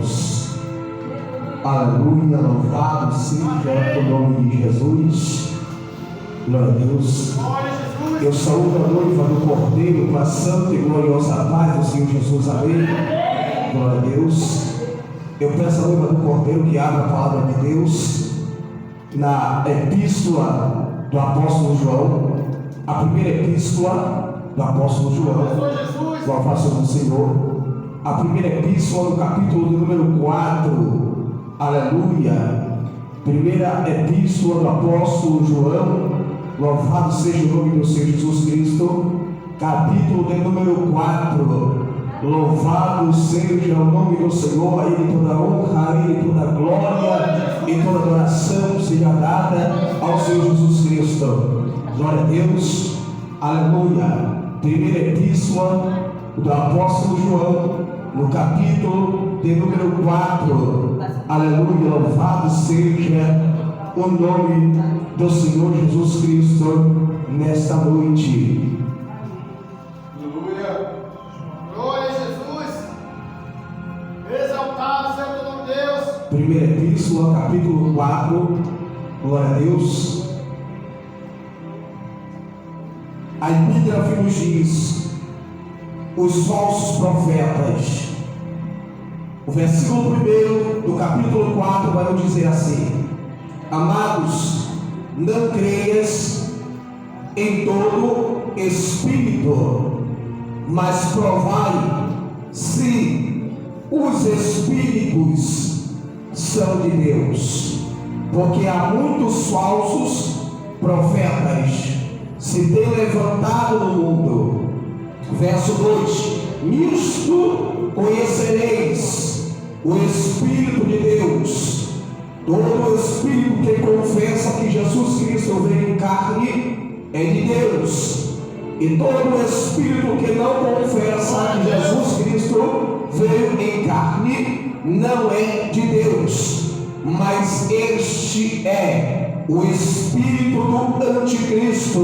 Deus. Aleluia, louvado seja o nome de Jesus. Glória a Deus. Eu saúdo a noiva do Cordeiro com a santa e gloriosa paz do Senhor Jesus. Amém. Glória a Deus. Eu peço a noiva do Cordeiro que abra a palavra de Deus na epístola do apóstolo João, a primeira epístola do apóstolo João. Louvado seja o Senhor. A primeira epístola, no capítulo de número 4. Aleluia. Primeira epístola do apóstolo João. Louvado seja o nome do Senhor Jesus Cristo. Capítulo de número 4. Louvado seja o nome do Senhor. A Ele toda honra, a Ele toda glória e toda adoração seja dada ao Senhor Jesus Cristo. Glória a Deus. Aleluia. Primeira epístola do apóstolo João, no capítulo de número 4. Aleluia, louvado seja o nome do Senhor Jesus Cristo nesta noite. Aleluia, glória a Jesus, exaltado seja o nome de Deus. Primeira epístola, capítulo 4, glória a Deus. A epígrafe nos diz: os falsos profetas. O versículo 1 do capítulo 4 vai nos dizer assim: amados, não creias em todo espírito, mas provai se os espíritos são de Deus, porque há muitos falsos profetas se têm levantado no mundo. Verso 2: nisto conhecereis o Espírito de Deus. Todo espírito que confessa que Jesus Cristo veio em carne é de Deus, e todo espírito que não confessa que Jesus Cristo veio em carne não é de Deus, mas este é o espírito do anticristo,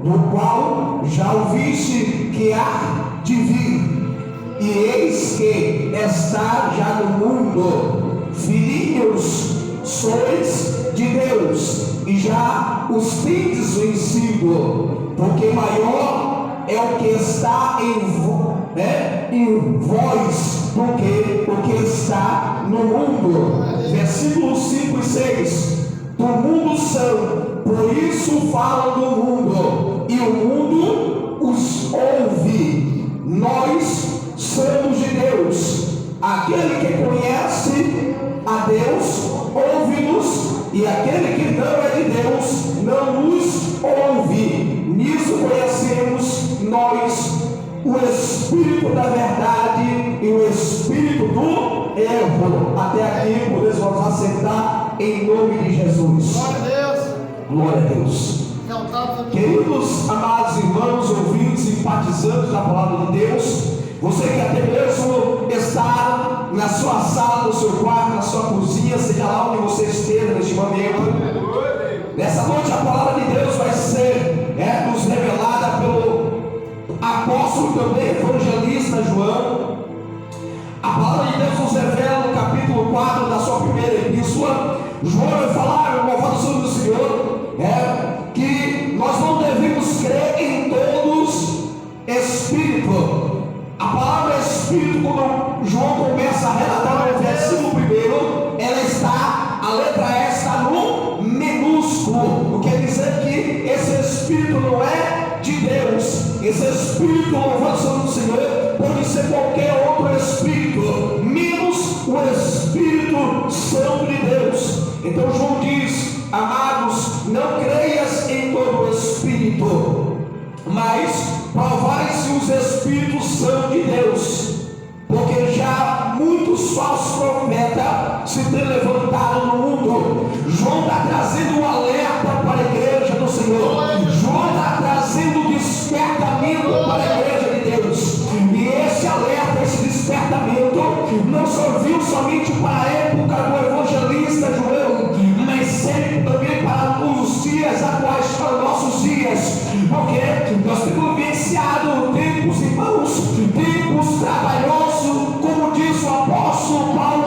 do qual já ouviste que há de vir, e eis que está já no mundo. Filhinhos, sois de Deus, e já os tendes vencido, porque maior é o que está em vós do que o que está no mundo. Versículos 5 e 6: do mundo são, por isso falam do mundo, e o mundo os ouve. Nós somos de Deus. Aquele que conhece a Deus ouve-nos, e aquele que não é de Deus não nos ouve. Nisso conhecemos nós o espírito da verdade e o espírito do erro. Até aqui podemos acertar em nome de Jesus. Glória a Deus. Glória a Deus. Queridos, amados irmãos, ouvintes, simpatizantes da palavra de Deus, você que até mesmo está na sua sala, no seu quarto, na sua cozinha, seja lá onde você esteja neste momento, nessa noite a palavra de Deus vai ser nos revelada pelo apóstolo também evangelista João. A palavra de Deus nos revela no capítulo 4 da sua primeira epístola. João vai falar, louvado seja o Senhor, que nós não devemos crer em todos espírito. A palavra espírito, quando João começa a relatar no versículo 1, ela está, a letra E está no minúsculo, o que quer dizer que esse espírito não é de Deus. Esse espírito, louvado seja o Senhor, pode ser qualquer outro espírito, menos o Espírito Santo de Deus. Então João diz: amados, não creias em todo espírito, mas provai se os espíritos são de Deus, porque já muitos falsos profetas se têm levantado no mundo. João está trazendo um alerta para a igreja do Senhor. João está trazendo despertamento para a igreja de Deus. E esse alerta, esse despertamento não serviu somente para a época do evangelista João, mas sempre também para os dias atuais, para nossos dias, porque nós temos vivenciado tempos, irmãos, tempos trabalhosos, como diz o apóstolo Paulo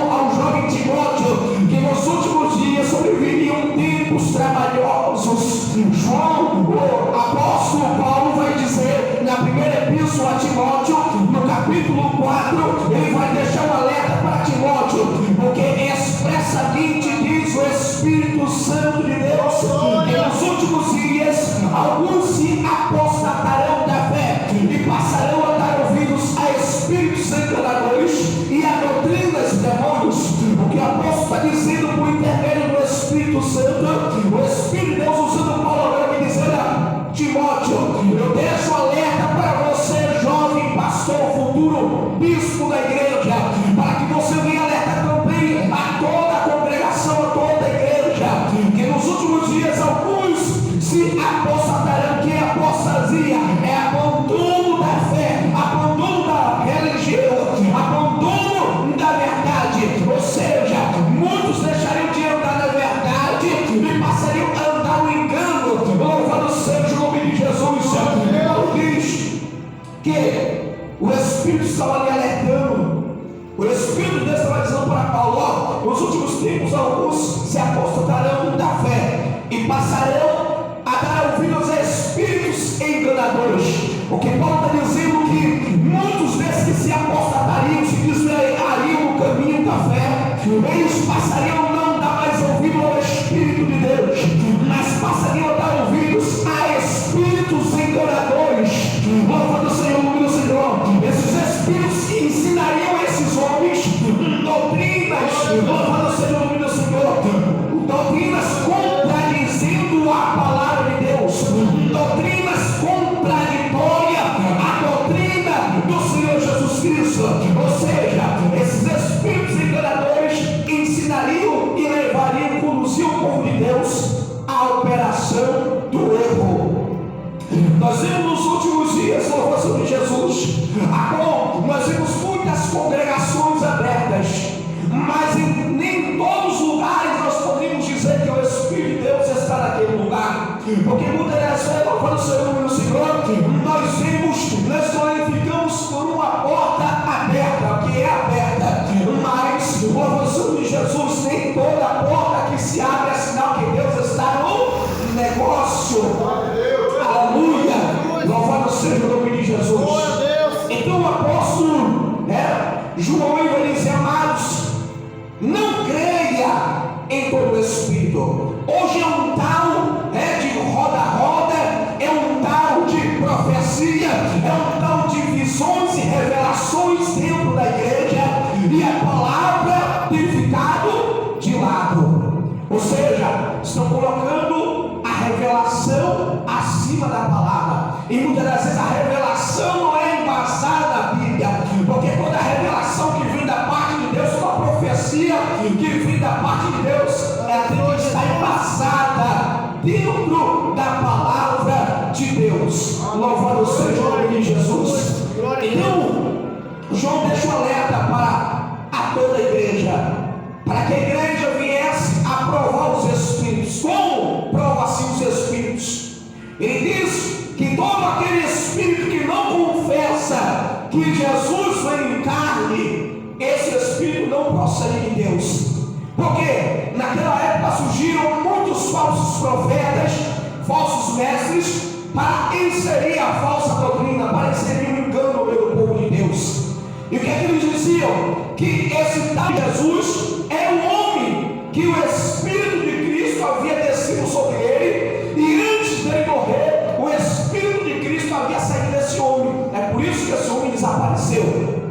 Espírito de Deus estava dizendo para Paulo: ó, nos últimos tempos alguns se apostatarão da fé e passarão a dar ouvidos a espíritos enganadores. O que Paulo está dizendo é que muitos desses que se apostatariam, se desviariam no caminho da fé, eles passariam a não dar mais ouvido ao Espírito de Deus, mas passariam a dar ouvidos a espíritos enganadores. Louvado seja o nome do Senhor. Esses espíritos ensinariam a esses homens doutrinas, louvado seja o nome do Senhor, doutrinas contradizendo a palavra de Deus, doutrinas contraditórias à doutrina do Senhor Jesus Cristo. Ou seja, esses espíritos enganadores ensinariam e levariam, conduziam o povo de Deus à operação do erro. Nós vimos nos últimos dias, louvado de Jesus, a qual nós vimos muitas congregações abertas, mas nem em todos os lugares nós podemos dizer que o Espírito de Deus está naquele lugar, porque muitas das vezes, louvado seja o nome do Senhor, nós glorificamos por uma porta aberta, que é aberta, mas louvado seja o nome de Jesus, nem toda porta que se abre é sinal que Deus está no negócio. Aleluia! Louvado seja o nome de Jesus. Então o apóstolo João ele diz: amados, não creia em todo o Espírito. Hoje é um tal de roda-roda, é um tal de profecia, é um tal de visões e revelações dentro da igreja, e a palavra tem ficado de lado. Ou seja, estão colocando a revelação acima da palavra, e muitas das vezes a revelação não é embasada na Bíblia, porque toda a revelação que vem da parte de Deus, toda a profecia que vem da parte de Deus, ela tem que estar embasada dentro da palavra de Deus. Louvado seja o nome de Jesus. Então João deixa um alerta para toda a igreja, para que a igreja viesse a provar os Espíritos. Como prova assim os Espíritos? Ele diz que todo aquele Espírito que não confessa que Jesus veio em carne, esse Espírito não procede de Deus. Porque naquela época surgiram muitos falsos profetas, falsos mestres, para inserir a falsa doutrina, para inserir o engano no meio do povo de Deus. E o que é que eles diziam? Que esse tal Jesus é o homem que o Espírito de Cristo havia descido sobre ele, e antes dele morrer, o Espírito de Cristo havia saído desse homem. É por isso que esse homem desapareceu.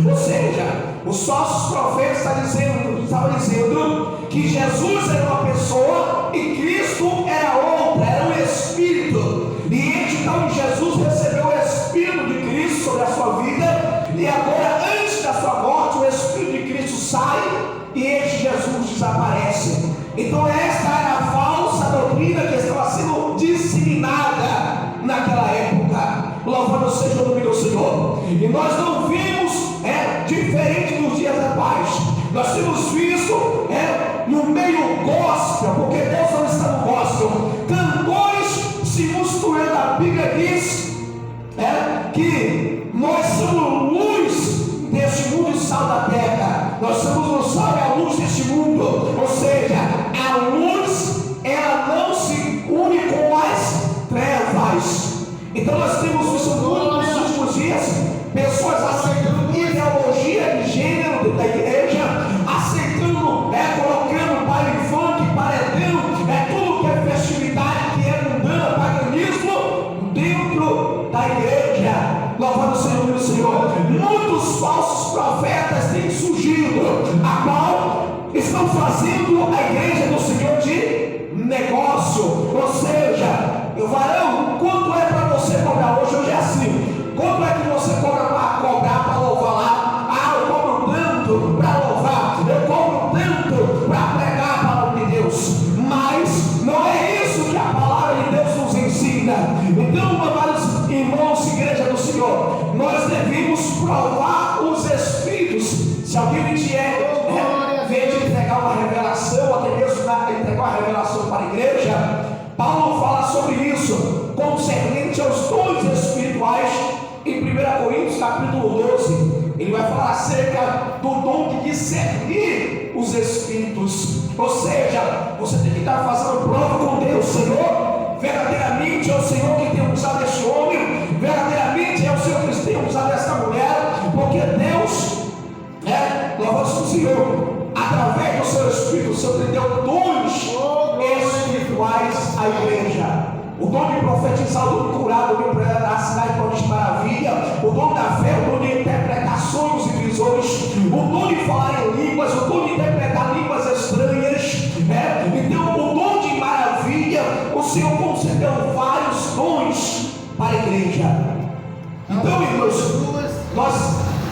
Ou seja, os falsos profetas estavam dizendo que Jesus era uma pessoa e Cristo era outra, era um Espírito. E então Jesus recebeu o Espírito de Cristo sobre a sua vida, e agora, antes da sua morte, o Espírito de Cristo sai e este Jesus desaparece. Então esta era a falsa doutrina que estava sendo disseminada naquela época. Louvado seja o nome do Senhor. E nós não vimos diferente dos dias atuais. Nós temos visto no meio gospel, porque Deus não está no gospel, cantores se misturando. A Bíblia diz que nós somos luz deste mundo e sal da terra. Nós somos o sal e a luz deste mundo. Ou seja, a luz ela não se une com as trevas. Então nós temos visto nos últimos dias pessoas aceitando ideologia de gênero dentro da igreja, aceitando, colocando baile funk, paredão, tudo que é festividade, que é mundana, paganismo dentro da igreja. Louvado seja o nome do Senhor. Muitos falsos profetas têm surgido, a qual estão fazendo a igreja do Senhor de negócio. Ou seja, varão, quanto é para você cobrar? Hoje é assim. Quanto é que você cobra para louvar lá? Eu cobro tanto para louvar, eu cobro tanto para pregar a palavra de Deus. Mas não é isso que a palavra de Deus nos ensina. Então, amados irmãos, igreja do Senhor, nós devemos provar os Espíritos. Se alguém vier entregar uma revelação, até mesmo entregar uma revelação para a igreja, Paulo fala sobre isso, concernente aos dons espirituais, em 1 Coríntios capítulo 12. Ele vai falar acerca do dom de discernir os espíritos. Ou seja, você tem que estar fazendo prova com Deus. Senhor, verdadeiramente é o Senhor que tem usado este homem, verdadeiramente é o Senhor que tem usado esta mulher, porque Deus, louvado o Senhor, através do seu Espírito, o Senhor deu dons espirituais à igreja. O dom de profetizar, o dom de curar, o dom de pregar, sinais, prodígios de maravilha, o dom da fé, o dom de interpretar sonhos e visões, o dom de falar em línguas, o dom de interpretar línguas estranhas, Então, o dom de maravilha, o Senhor concedeu vários dons para a igreja. Então, irmãos, nós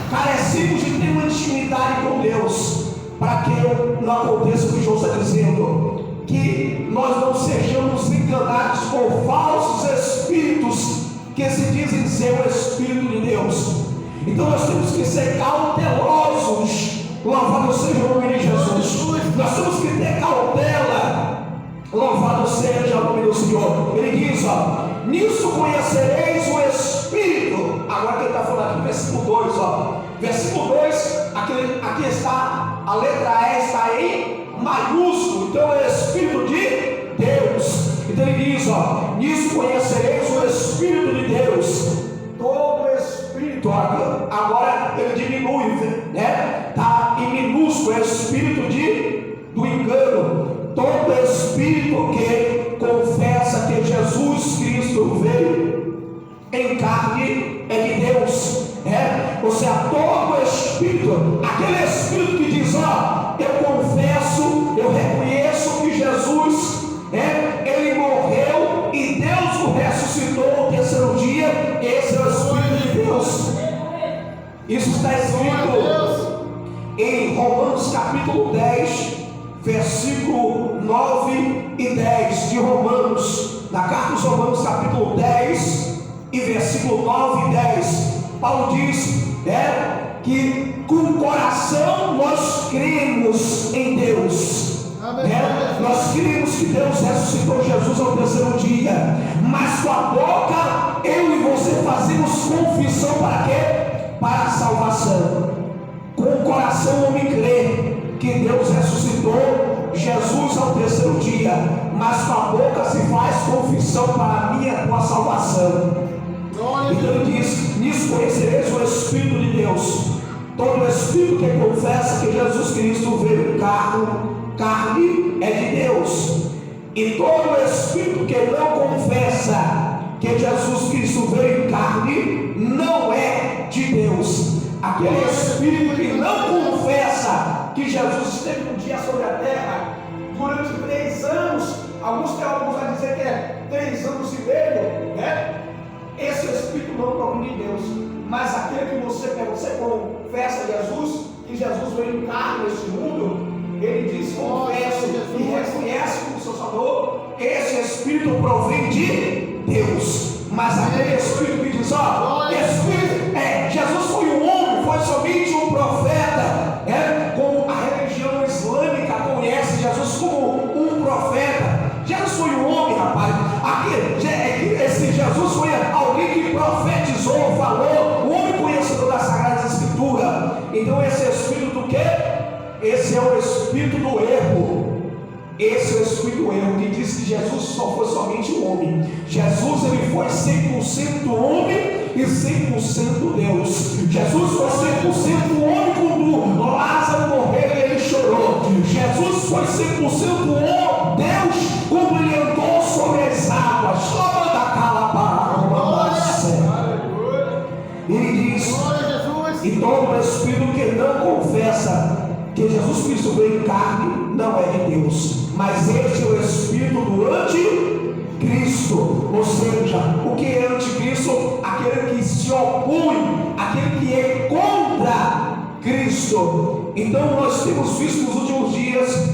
carecemos de ter uma intimidade com Deus, para que não aconteça o que João está dizendo, que nós não sejamos enganados por falsos espíritos que se dizem ser o Espírito de Deus. Então nós temos que ser cautelosos. Louvado seja o nome de Jesus. Nós temos que ter cautela. Louvado seja o nome do Senhor. Ele diz, nisso conhecereis o Espírito. Agora quem está falando aqui, versículo 2, versículo 2, aqui está, a letra E está em maiúsculo, então é o Espírito de Deus. Então ele diz, nisso conhecereis o Espírito de Deus. Todo Espírito, agora ele diminui, está em minúsculo, é o Espírito do engano. Todo Espírito que confessa que Jesus Cristo veio em carne é de Deus. Ou seja, todo Espírito, aquele Espírito que diz, eu confesso, eu reconheço que Jesus, ele morreu e Deus o ressuscitou no terceiro dia. Esse é o Espírito de Deus. Isso está escrito em Romanos capítulo 10, versículo 9 e 10 de Romanos, na carta dos Romanos capítulo 10 e versículo 9 e 10. Paulo diz que com o coração nós cremos em Deus. Nós cremos que Deus ressuscitou Jesus ao terceiro dia, mas com a boca eu e você fazemos confissão para quê? Para a salvação. Com o coração o homem crê que Deus ressuscitou Jesus ao terceiro dia, mas com a boca se faz confissão para a minha e a tua salvação. Então ele diz, nisso conhecereis o Espírito de Deus. Todo Espírito que confessa que Jesus Cristo veio em carne é de Deus. E todo Espírito que não confessa que Jesus Cristo veio em carne não é de Deus. Aquele Espírito que não confessa que Jesus esteve um dia sobre a terra durante 3 anos, alguns teólogos vão dizer que é 3 anos e meio, esse Espírito não provém de Deus. Mas aquele que você confessa Jesus, que Jesus veio em carne neste mundo, ele diz, confesso e reconhece como seu Salvador, esse Espírito provém de Deus. Mas aquele Espírito que diz, Jesus foi um homem, foi somente um profeta, como a religião islâmica conhece Jesus como um profeta. Jesus foi um homem, rapaz. Esse Jesus foi alguém que profetizou, falou, um homem conhecedor das Sagradas Escrituras. Então esse Espírito do quê? Esse é o Espírito do erro. Esse é o Espírito do erro que diz que Jesus só foi somente um homem. Jesus ele foi 100% homem e 100% Deus. Jesus foi 100% homem quando Lázaro morreu e ele chorou. Jesus foi 100% Deus quando ele andou sobre as águas. Ele diz, e todo Espírito que não confessa que Jesus Cristo veio em carne não é de Deus, mas este é o Espírito do anticristo. Ou seja, o que é anticristo? Aquele que se opõe, aquele que é contra Cristo. Então nós temos visto nos últimos dias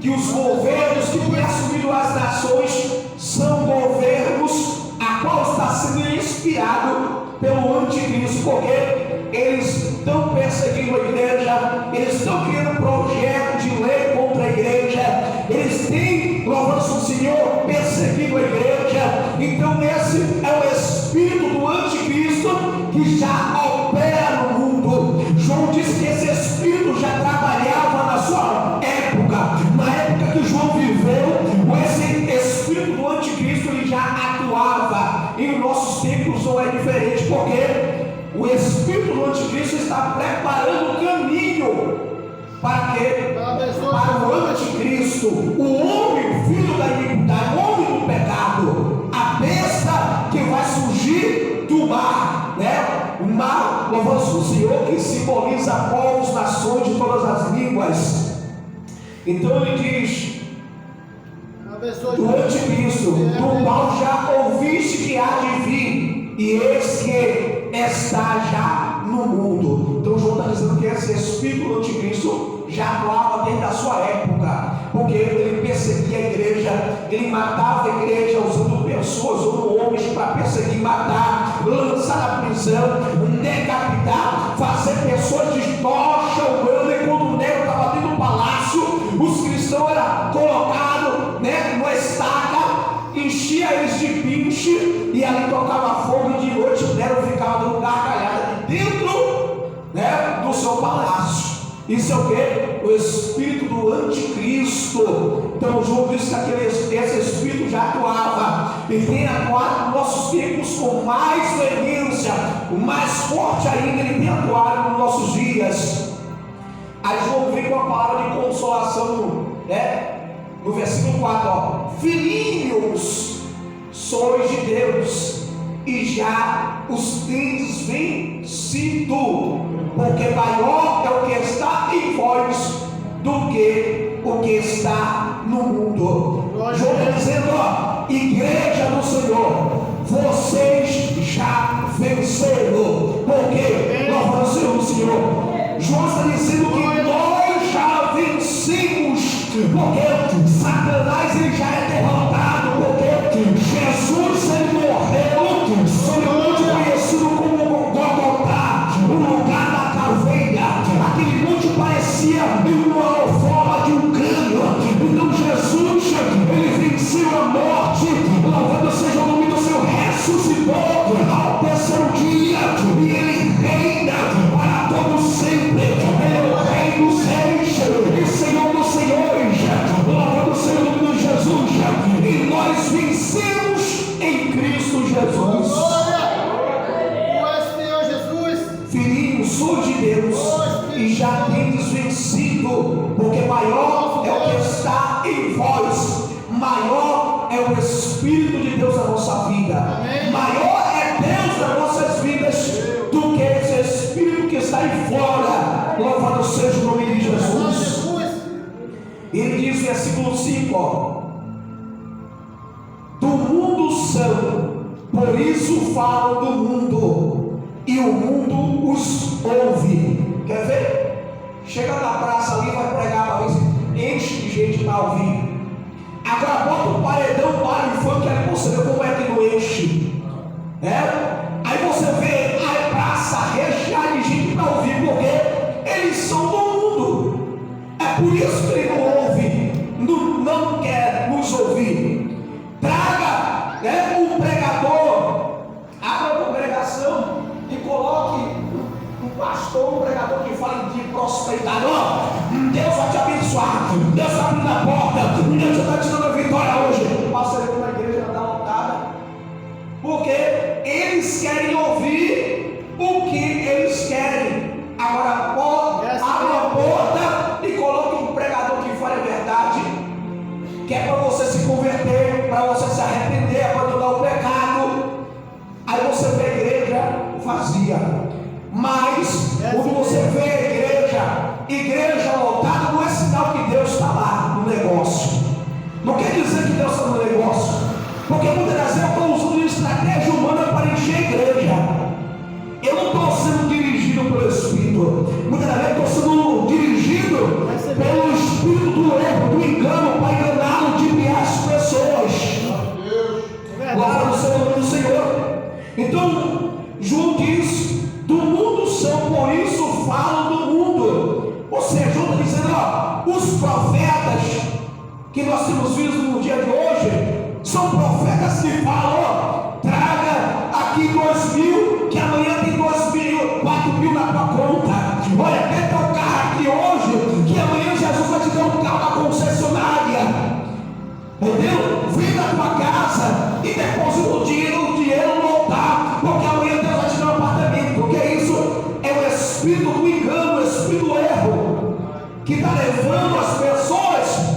que os governos que têm assumido as nações são governos a qual está sendo inspirado pelo anticristo, porque eles estão perseguindo a igreja, eles estão criando projeto de lei contra a igreja, eles têm, louvando o Senhor, perseguindo a igreja. Então esse é o espírito do anticristo que já opera está preparando o caminho para quê? Para o anticristo, o homem, filho da iniquidade, o homem do pecado, a besta que vai surgir do mar, né? O mar, louvamos o Senhor, que simboliza povos, nações de todas as línguas. Então ele diz: do anticristo, do qual já ouviste que há de vir, e eis que está já no mundo. Então João está dizendo que esse espírito do anticristo já atuava desde a sua época, porque ele perseguia a igreja, ele matava a igreja usando pessoas ou homens para perseguir, matar, lançar na prisão, decapitar, fazer pessoas de tocha humana. E quando o Nero estava dentro do palácio, os cristãos eram colocados, né, numa estaca, enchia eles de pinche e ali tocava fogo, e de noite o Nero ficava no lugar calhado dentro, né, do seu palácio. Isso é o que? O espírito do anticristo. Então João disse que esse espírito já atuava e tem atuado nos nossos tempos com mais veemência, mais forte ainda. Ele tem atuado nos nossos dias. Aí João vem com a palavra de consolação, né? No versículo 4, ó: filhinhos, sois de Deus, e já os tendes vencido, porque maior é o que está em vós do que o que está no mundo. João está dizendo, ó, igreja do Senhor, vocês já venceram, porque nós vencemos o Senhor. João está dizendo que nós já vencemos, porque Satanás ele já é derrotado, porque Jesus ele morreu sobre o monte conhecido como Gólgota, o lugar da caveira. Aquele monte parecia uma forma de um crânio. Então Jesus ele venceu a morte, louvado seja o nome do Senhor, ressuscitou ao terceiro dia, e ele reina para todo sempre. Ele é o Rei dos Reis e Senhor dos Senhores, louvado seja o nome de Jesus. E nós vencemos em Cristo Jesus. Filhinhos, sois de Deus, e já tendes vencido, porque maior é o que está em vós, maior é o Espírito de Deus na nossa vida. Amém. Maior é Deus nas nossas vidas do que esse Espírito que está aí fora. Louvado seja o nome de Jesus. Ele diz, versículo 5, ó: do mundo são, por isso falam do mundo, e o mundo os ouve. Quer ver? Chega na praça ali, vai pregar para ver, enche de gente para ouvir. Agora bota um paredão para o funk, aí você vê como é que não enche, né? Aí você vê a praça recheada de gente para ouvir, porque eles são do mundo. É por isso que ele não ouve, não quer nos ouvir. Traga, né, um pregador, abra a congregação e coloque um pastor, um pregador que fale de prosperidade. Ó, Deus vai te abençoar, Deus está abrindo a porta, Deus está te dando a vitória hoje. O pastor da igreja está lotada, porque eles querem ouvir o que eles querem. Agora abre a porta e coloque um pregador que fale a verdade, que é para você se converter, para você se arrepender, abandonar o pecado. Aí você vê a igreja vazia. Mas quando você vê a igreja lotada, não é sinal que Deus está lá no negócio. Não quer dizer que Deus está no negócio, porque muitas das vezes eu estou usando estratégia humana para encher a igreja. Eu não estou sendo dirigido pelo Espírito, muitas das vezes eu estou sendo dirigido pelo Espírito do erro, do engano, para enganar, ludibriar as pessoas. Louvado seja o nome do Senhor. Então, João diz: do mundo são, por isso falam do mundo. Ou seja, João está dizendo, ó, os profetas que nós temos visto no dia de hoje são profetas que falam, ó, traga aqui 2.000, que amanhã tem 2.000, 4.000 na tua conta. Olha, pega o carro aqui hoje, que amanhã Jesus vai te dar um carro da concessionária. Entendeu? Vem na tua casa e deposita o dinheiro no altar, porque amanhã Deus vai te dar um apartamento. Porque isso é o Espírito que está levando as pessoas,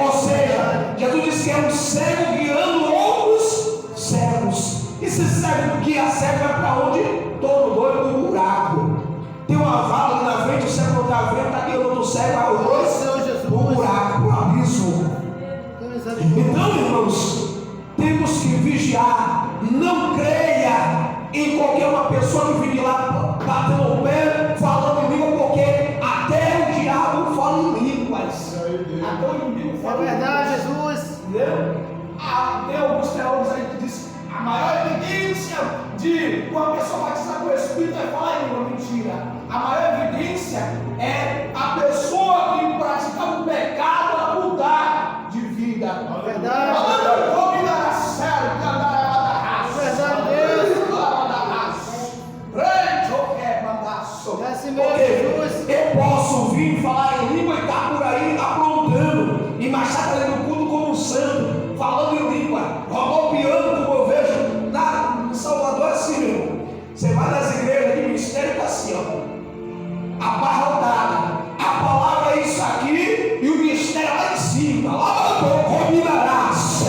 ou seja, Jesus disse que é um cego guiando outros cegos. E se cego guia cego vai para onde? Todo doido no buraco. Tem uma vala ali na frente, o cego não está vendo, está guiando outro cego, vai no buraco, no abismo. Então, irmãos, temos que vigiar. Não creia em qualquer uma pessoa que vive lá batendo o pé, falando em língua, porque até o diabo fala em línguas. Até o inimigo fala em línguas. É verdade, Jesus. Entendeu? Tem alguns teólogos aí que dizem a maior evidência de uma pessoa batizada com o Espírito é falar em língua. Mentira. A maior evidência é a pessoa que praticava o pecado ela mudar de vida. É verdade. É assim mesmo, Jesus. Eu posso vir falar em língua e estar por aí aprontando e marchar para dentro do culto como um santo, falando em língua, rodopiando, como eu vejo em Salvador, assim mesmo. Você vai nas igrejas de ministério e está assim, ó, abarrotada. A palavra é isso aqui e o ministério é lá em cima. Lá combinarás,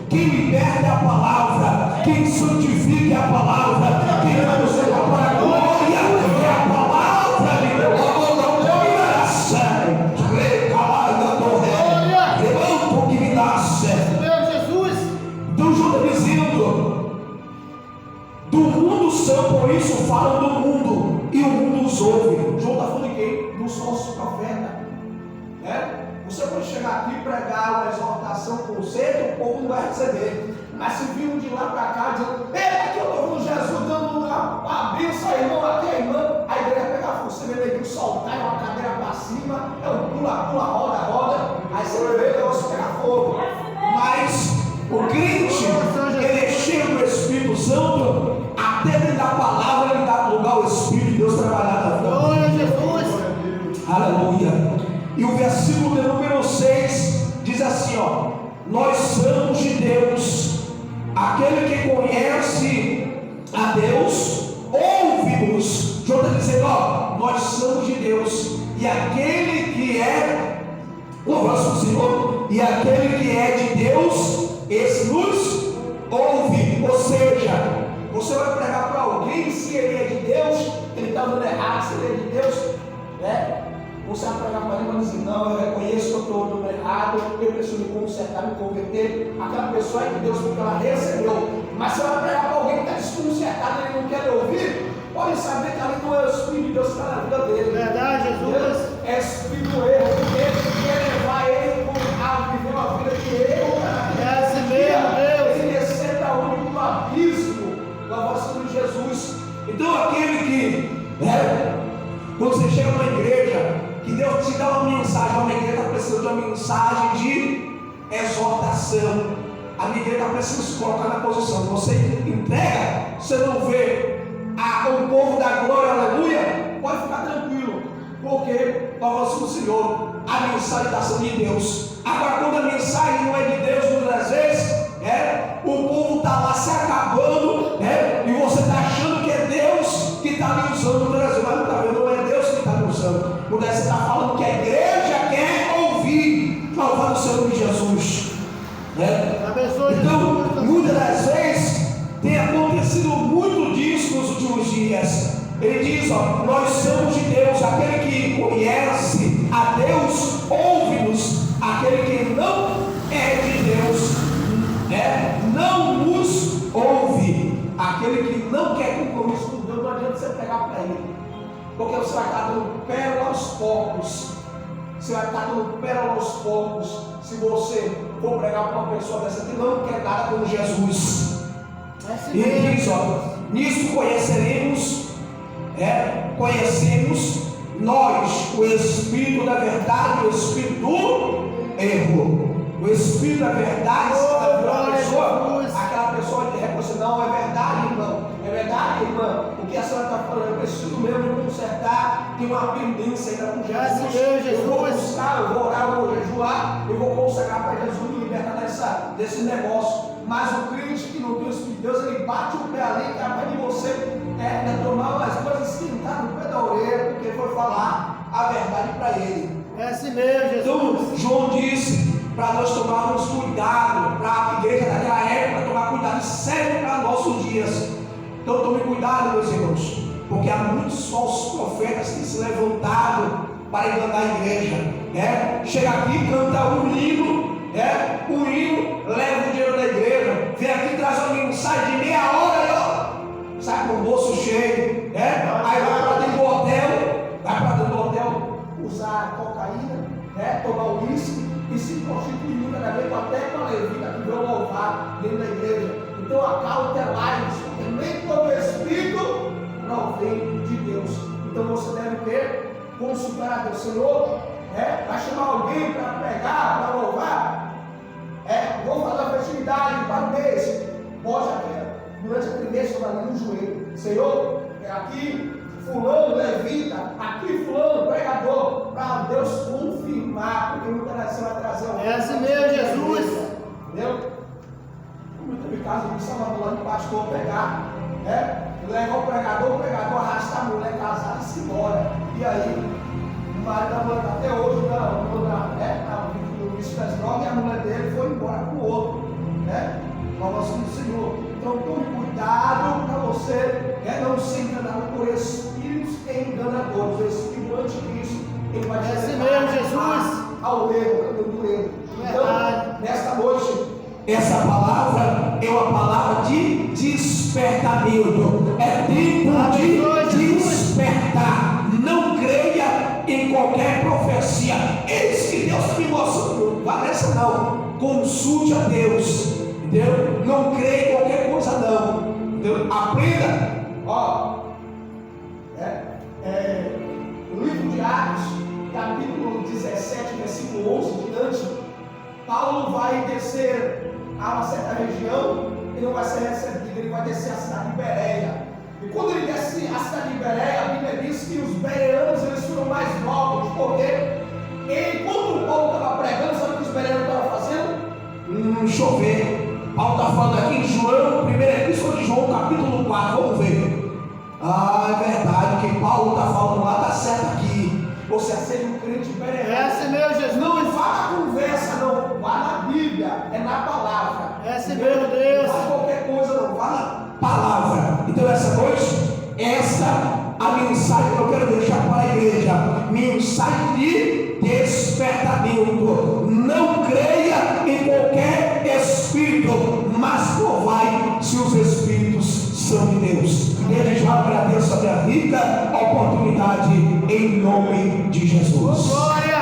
quem liberta é a palavra, quem santifica é a palavra, quem nos leva para a glória é a palavra de Deus. Levanta o que me dá certo. Jesus. Então João está dizendo: do mundo são, por isso falam do mundo, e o mundo os ouve. João está falando de quem? Dos falsos profetas. Você pode chegar aqui e pregar uma exortação, conceito, o povo não vai receber. Mas se vir um de lá para cá dizendo: eita, aqui eu estou vendo Jesus dando a bênção ao irmão, aqui a irmã, a igreja pega fogo, você vê neguinho soltar, é uma cadeira para cima, é um pula, roda, aí você vê o negócio pegar fogo. Mas o crente, ele é cheio do Espírito Santo, até dentro da palavra, ele dá lugar ao Espírito de Deus trabalhar na vida. Glória a Jesus. Aleluia. E o versículo de número 6 diz assim, ó: nós somos de Deus. Aquele que conhece a Deus, ouve-nos. João está dizendo, ó, nós somos de Deus. E aquele que é, louvado o Senhor, e aquele que é de Deus, esse nos ouve. Ou seja, você vai pregar para alguém, se ele é de Deus, ele está dando errado, se ele é de Deus, você vai pregar para ele e vai dizer: não, eu reconheço que eu estou dando errado, eu preciso me consertar, me converter. Aquela pessoa é de Deus porque ela recebeu. Mas você vai pregar para alguém que está desconcertado e ele não quer ouvir, pode saber que ali não é o Espírito de Deus que está na vida dele. Verdade, Jesus. É Espírito do erro, porque ele quer levar ele a viver uma vida que ele É assim mesmo, Deus. ele descer para onde? No abismo. Louvado seja Jesus. Então aquele que, quando você chega numa igreja, que Deus te dá uma mensagem, uma igreja está precisando de uma mensagem de exortação. A minha igreja está precisando se colocar na posição. Você entrega, você não vê o povo da glória, aleluia, pode ficar tranquilo, porque louvado seja o Senhor, a mensagem está sendo de Deus. Agora, quando a mensagem não é de Deus, muitas vezes, o povo está lá se acabando, e você está achando que é Deus que está me usando no Brasil, mas não está vendo, não é Deus que está me usando. Quando você está falando que a igreja quer ouvir, louvado seja o nome de Jesus. Então, muitas das vezes, tem acontecido muito disso nos últimos dias. Ele diz, ó, nós somos de Deus. Aquele que conhece a Deus, ouve-nos. Aquele que não é de Deus, não nos ouve. Aquele que não quer compromisso com Deus, não adianta você pegar para ele, porque você vai estar dando pérola aos porcos. Você vai estar dando pérola aos porcos se você for pregar para uma pessoa dessa que não quer nada com Jesus. E ele diz, ó, nisso conhecemos nós o Espírito da verdade e o Espírito do erro. O Espírito da verdade, aquela pessoa que reconhece, não, é verdade, irmão, é verdade, irmã, o que a senhora está falando, eu preciso mesmo me consertar, tem uma pendência ainda com Jesus. Eu vou buscar, eu vou orar, eu vou jejuar, eu vou consagrar para Jesus me libertar desse negócio. Mas o crente que não tem o Espírito de Deus, ele bate o pé ali, capaz de você tomar umas coisas esquentadas no pé da orelha, para Ele. É assim mesmo, Então, Jesus. João disse para nós tomarmos cuidado, para a igreja daquela época tomar cuidado, e serve para nossos dias. Então, tome cuidado, meus irmãos, porque há muitos falsos profetas que se levantado para enganar a igreja. Chega aqui, canta um hino, o hino leva o dinheiro da igreja, vem aqui, traz um hino, sai de meia hora e ó, sai com o bolso cheio, aí vai para dentro do hotel, usar cocaína, tomar uísque e se prostituir muitas até com a levita que veio louvar dentro da igreja. Então acautelai-vos, porque nem todo espírito não vem de Deus. Então você deve ter consultar a Deus. Senhor, vai chamar alguém para pregar, para louvar, vou fazer a festividade para o mês, pode até durante a primeira semana no joelho, Senhor, aqui fulano levita, aqui fulano pregador, para Deus confirmar, porque muitas vezes você vai trazer alguém. É assim mesmo, Jesus. Entendeu? Como eu teve caso de Salvador, lá de pastor pegar, levar o pregador arrasta a mulher casada e se embora. E aí, o marido da mulher até hoje, no vício das drogas, e a mulher dele foi embora com o outro, com a nossa do Senhor. Então, tome cuidado para você não ser enganado por espíritos enganadores. O espírito anticristo, ele vai te levar Jesus ao erro, do erro. Então, nesta noite, essa palavra é uma palavra de despertamento. É tempo de despertar. Não creia em qualquer profecia. Eis que Deus me mostrou. Não vale essa não. Consulte a Deus. Entendeu? Não creia em qualquer coisa não. Entendeu? Aprenda. No livro de Atos, capítulo 17, versículo 11 diante, Paulo vai descer a uma certa região, ele não vai ser recebido, ele vai descer a cidade de Bereia. E quando ele desce a cidade de Bereia, a Bíblia diz que os bereanos eles foram mais nobres, porque enquanto Paulo estava pregando, sabe o que os bereanos estavam fazendo? Deixa eu ver. Paulo está falando aqui em João, primeira epístola de João, capítulo 4, vamos ver. É verdade, que Paulo está falando lá, está certo aqui. Você seja um crente bereano. É assim mesmo, Jesus. Não vá conversa, não. Vá na Bíblia, é na palavra. É assim mesmo, Deus. Não vá qualquer coisa, não. Vá na palavra. Então essa noite, a mensagem que eu quero deixar para a igreja, mensagem de despertamento. Não creia em qualquer espírito, mas provai se os espíritos são de Deus. Desde já agradeço a minha rica oportunidade em nome de Jesus. Glória!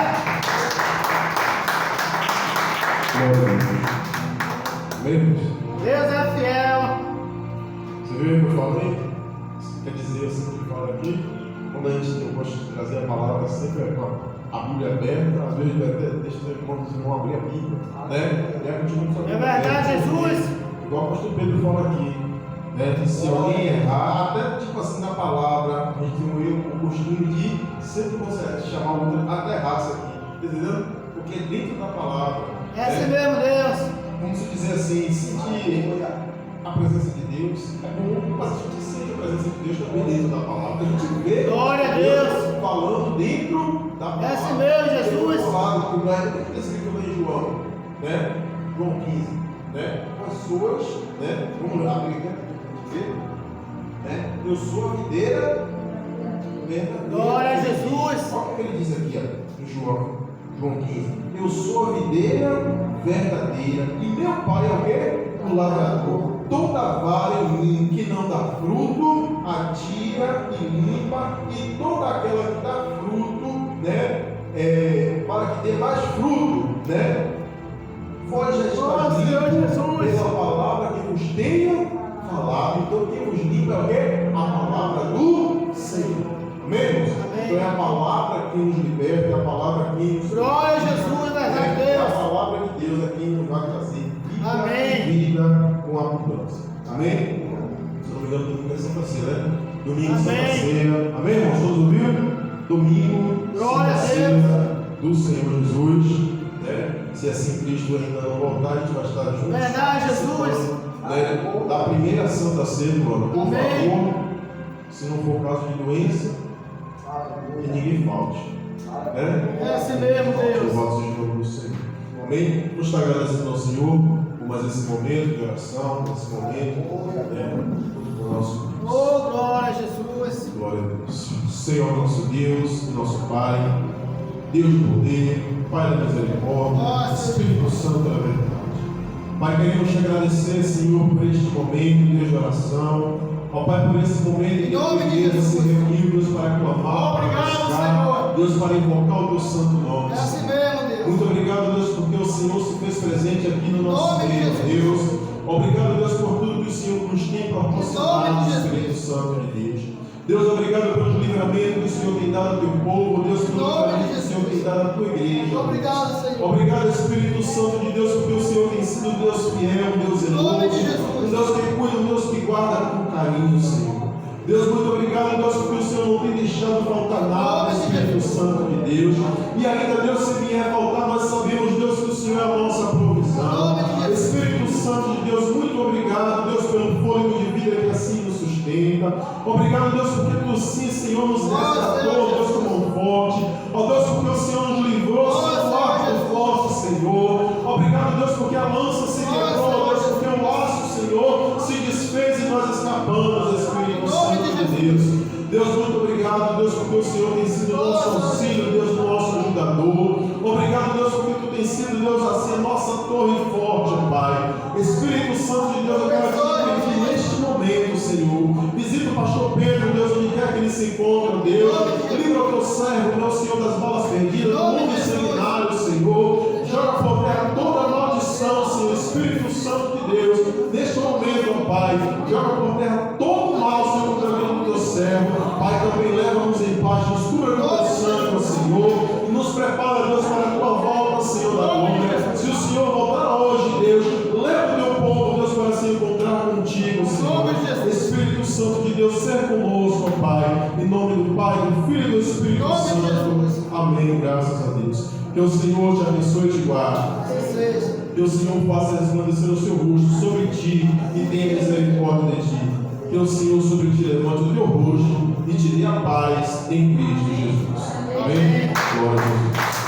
Deus é fiel. Você viu o que eu falei? Quer dizer, eu sempre falo aqui, quando a gente gosta de trazer a palavra, sempre com a Bíblia aberta, às vezes até deixa os irmãos abrir a Bíblia, né? E a gente não sabe. É verdade, Jesus. Igual o apóstolo Pedro fala aqui, né? Se alguém errar, até tipo assim na palavra, a gente tem o costume de sempre você chamar o outro até raça aqui, entendeu? Porque dentro da palavra. É assim mesmo, Deus. Vamos dizer assim, sentir a presença de Deus é bom, mas a gente sente a presença de Deus também dentro da palavra. A gente vê Glória a Deus falando dentro da palavra. É assim mesmo, Jesus. O que está escrito lá em João, né? João 15, né? As suas, né? Vamos lá, abrir aqui para ver, né? Eu sou a videira verdadeira. Glória a Jesus. Olha o que ele diz aqui, ó, em João 15. Eu sou a videira verdadeira e meu pai é o quê? O lavrador. Toda vara em mim que não dá fruto, atira e limpa, e toda aquela que dá fruto, né? Para que dê mais fruto, né? Vós já está limpo pela palavra que vos tenho falado. Então quem vos limpa é o quê? A palavra do Senhor. Amém? Então é a palavra que nos liberta, é a palavra que nos. Glória a Jesus, verdade, Deus. É a palavra de Deus aqui nos vai trazer vida, amém. Vida com abundância. Amém? Se não me engano, domingo é sexta-feira, né? Domingo é sexta-feira. Amém, irmãos? Todos ouviram? Domingo, glória sexta-feira do Senhor Jesus. Né? Se assim Cristo ainda não voltar, a gente vai estar juntos. Verdade, Jesus. Né? Da primeira Santa Ceia, por amém. favor, se não for caso de doença, que ninguém falte. Né? É assim mesmo, Deus. Louvado seja o nome do Senhor. Amém? Vamos estar agradecendo ao Senhor por mais esse momento de oração, esse momento do nosso. Oh, glória a Jesus. Glória a Deus. Senhor nosso Deus e nosso Pai, Deus do poder, Pai da misericórdia, Espírito Santo da verdade. Pai, queremos te agradecer, Senhor, por este momento, Deus de oração. Ó Pai, por esse momento em que a igreja se reuniu, Deus, para clamar, para buscar, Deus, para invocar o teu santo nome. É assim mesmo, Deus. Muito obrigado, Deus, porque o Senhor se fez presente aqui no nosso meio, Deus. Obrigado, Deus, por tudo que o Senhor nos tem proporcionado, Espírito Santo de Deus. Deus, obrigado pelo livramento que o Senhor tem dado ao teu povo, Deus, pelo livramento que o Senhor tem dado à tua igreja. Obrigado, Senhor. Obrigado, Espírito Santo de Deus, porque o Senhor tem sido Deus fiel, Deus zeloso, um Deus que cuida, um Deus que guarda com carinho, Senhor. Deus, muito obrigado, Deus, porque o Senhor não tem deixado faltar nada, Espírito Santo de Deus. E ainda, Deus, se vier faltar, nós sabemos, Deus, que o Senhor é a nossa provisão. Espírito Santo de Deus, muito obrigado, Deus, pelo fôlego de vida que assim nos sustenta. Obrigado, Deus, porque tu sim, Senhor, nos resgatou, Deus, com mão forte. Ó Deus, porque o Senhor nos livrou, Senhor, forte, Senhor. Obrigado, Deus, porque a lança se quebrou, Deus, porque o laço, Senhor, se desfez e nós escapamos, Espírito Santo de Deus. Deus, muito obrigado, Deus, porque o Senhor tem sido nosso auxílio, Deus, nosso ajudador. Obrigado, Deus, porque tu tem sido, Deus, assim, a nossa torre forte, Pai. Espírito Santo de Deus, eu quero te pedir neste momento, Senhor. Visita o pastor Pedro, Deus, onde quer que ele se encontre, Deus. Livra o teu servo, meu Senhor, das balas perdidas, do mundo seminário, Senhor. Joga por terra toda maldição, Senhor, Espírito Santo de Deus. Neste momento, ó Pai, joga por terra todo o mal, Senhor, contra a vida do teu servo. Pai, também leva-nos em paz, nos cura do teu sangue, Senhor. E nos prepara, Deus, para a tua volta, Senhor, da glória. Se o Senhor voltar hoje, Deus, leva o teu povo, Deus, para se encontrar contigo, Senhor. Espírito Santo de Deus, ser conosco, ó Pai. Em nome do Pai, do Filho e do Espírito Santo. Amém. Graças a Deus. Que o Senhor te abençoe e te guarde. Que o Senhor faça resplandecer o seu rosto sobre ti e tenha misericórdia de ti. Que o Senhor sobre ti levante o teu rosto e te dê a paz em Cristo Jesus. Amém? Glória a Deus.